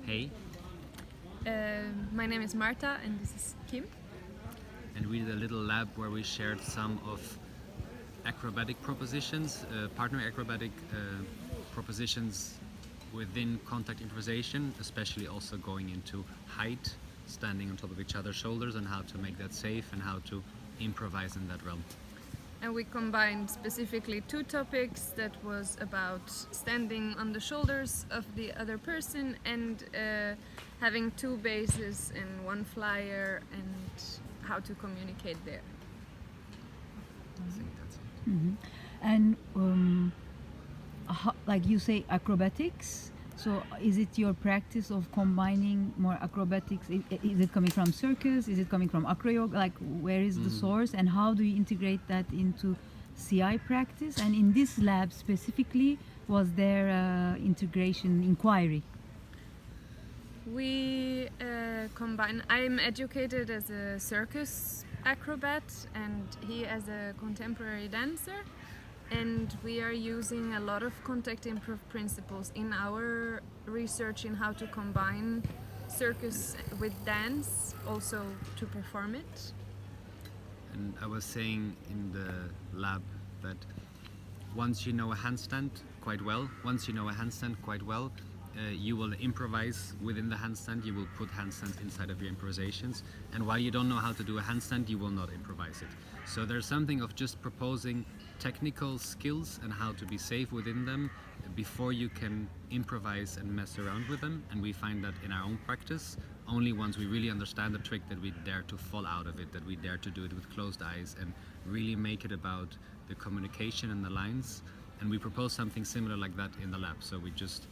Hey. My name is Marta and this is Kim. And we did a little lab where we shared some of acrobatic propositions, partner acrobatic propositions within contact improvisation, especially also going into height, standing on top of each other's shoulders, and how to make that safe and how to improvise in that realm. And we combined specifically two topics that was about standing on the shoulders of the other person and having two bases and one flyer and how to communicate there. I think that's it. Mm-hmm. And like you say, acrobatics. So is it your practice of combining more acrobatics? Is it coming from circus? Is it coming from acro-yoga? Like where is the source, and how do you integrate that into CI practice? And in this lab specifically, was there integration inquiry? We combine. I'm educated as a circus acrobat and he as a contemporary dancer. And we are using a lot of contact improv principles in our research in how to combine circus with dance, also to perform it. And I was saying in the lab that once you know a handstand quite well, you will improvise within the handstand, you will put handstands inside of your improvisations. And while you don't know how to do a handstand, you will not improvise it. So there's something of just proposing technical skills and how to be safe within them before you can improvise and mess around with them. And we find that in our own practice, only once we really understand the trick that we dare to fall out of it, that we dare to do it with closed eyes and really make it about the communication and the lines. And we propose something similar like that in the lab. So we just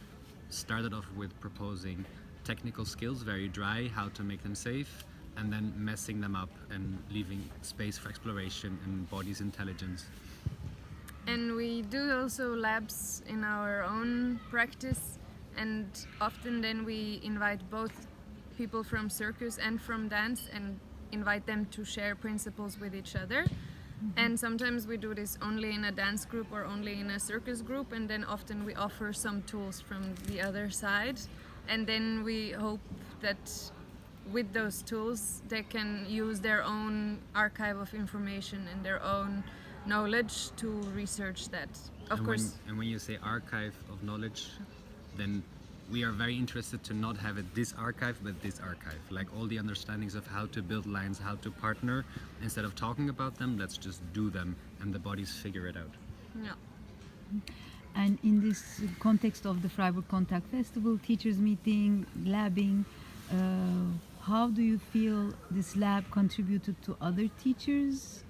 started off with proposing technical skills, very dry, how to make them safe, and then messing them up and leaving space for exploration and body's intelligence. And we do also labs in our own practice, and often then we invite both people from circus and from dance and invite them to share principles with each other. And sometimes we do this only in a dance group or only in a circus group, and then often we offer some tools from the other side, and then we hope that with those tools they can use their own archive of information and their own knowledge to research that. Of course. And when you say archive of knowledge, then we are very interested to not have it this archive, but this archive. Like all the understandings of how to build lines, how to partner, instead of talking about them, let's just do them and the bodies figure it out. Yeah. And in this context of the Freiburg Contact Festival, teachers meeting, labbing, how do you feel this lab contributed to other teachers'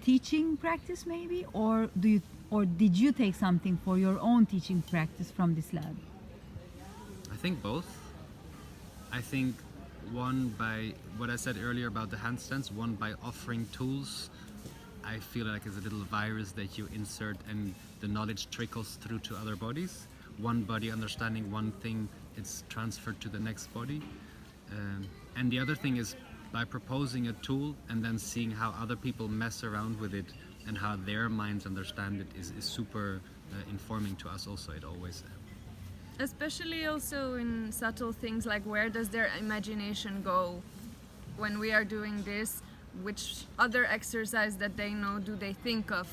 teaching practice maybe? Or did you take something for your own teaching practice from this lab? I think both. I think one by what I said earlier about the handstands, one by offering tools. I feel like it's a little virus that you insert and the knowledge trickles through to other bodies. One body understanding one thing, it's transferred to the next body. And the other thing is by proposing a tool and then seeing how other people mess around with it and how their minds understand it is super informing to us also. It always Especially also in subtle things like where does their imagination go when we are doing this, which other exercise that they know do they think of,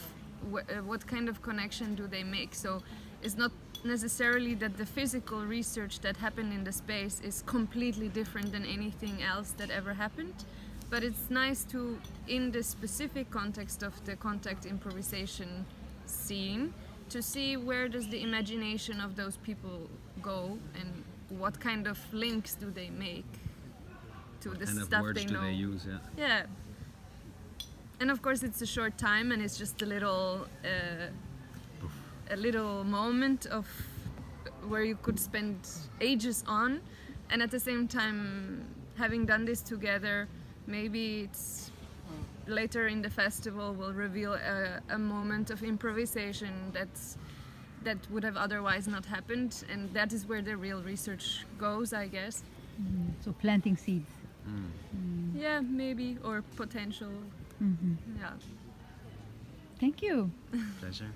what kind of connection do they make. So it's not necessarily that the physical research that happened in the space is completely different than anything else that ever happened, but it's nice to, in the specific context of the contact improvisation scene, to see where does the imagination of those people go and what kind of links do they make to the kind of stuff words they do know. they use, Yeah. And of course it's a short time and it's just a little moment of where you could spend ages on, and at the same time having done this together, maybe it's later in the festival will reveal a moment of improvisation that would have otherwise not happened, and that is where the real research goes, I guess. So planting seeds. Yeah, maybe, or potential. Yeah. Thank you. Pleasure.